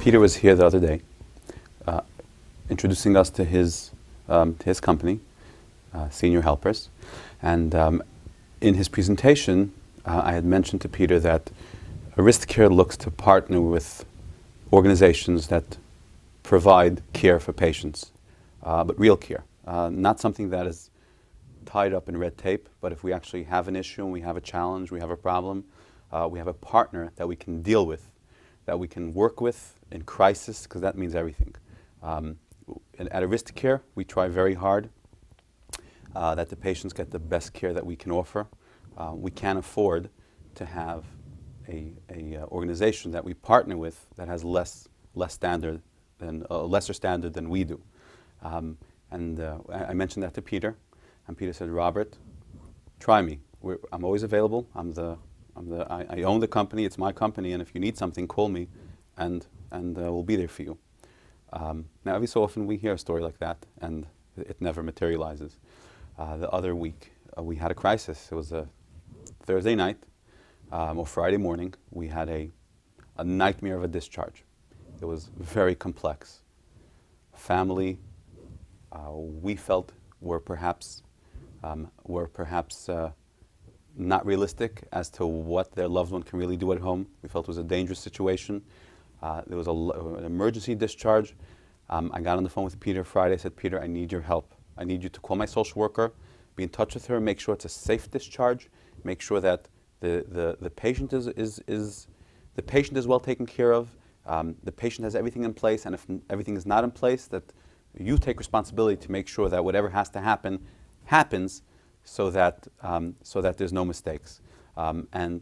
Peter was here the other day, introducing us to his company, Senior Helpers, and in his presentation, I had mentioned to Peter that Aristocare looks to partner with organizations that provide care for patients, but real care, not something that is tied up in red tape, but if we actually have an issue and we have a challenge, we have a problem, we have a partner that we can deal with, that we can work with in crisis, because that means everything. At Aristocare, we try very hard that the patients get the best care that we can offer. We can't afford to have a organization that we partner with that has lesser standard than we do. I mentioned that to Peter, and Peter said, "Robert, try me. I'm always available. I own the company. It's my company, and if you need something, call me, and we'll be there for you." Now, every so often we hear a story like that, and it never materializes. The other week, we had a crisis. It was a Thursday night or Friday morning. We had a nightmare of a discharge. It was very complex. Family, we felt were perhaps not realistic as to what their loved one can really do at home. We felt it was a dangerous situation. There was an emergency discharge. I got on the phone with Peter Friday. I said, "Peter, I need your help. I need you to call my social worker, be in touch with her, make sure it's a safe discharge, make sure that the patient is well taken care of, the patient has everything in place, and if everything is not in place, that you take responsibility to make sure that whatever has to happen happens, so that there's no mistakes." And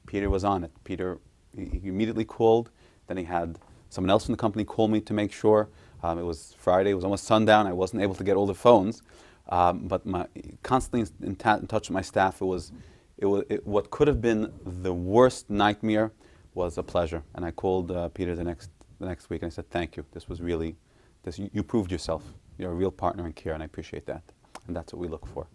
Peter was on it. Peter, he immediately called. Then he had someone else from the company call me to make sure. It was Friday. It was almost sundown. I wasn't able to get all the phones, but constantly in touch with my staff. What could have been the worst nightmare was a pleasure. And I called Peter the next week, and I said, "Thank you. This was really, you proved yourself. You're a real partner in care, and I appreciate that." And that's what we look for.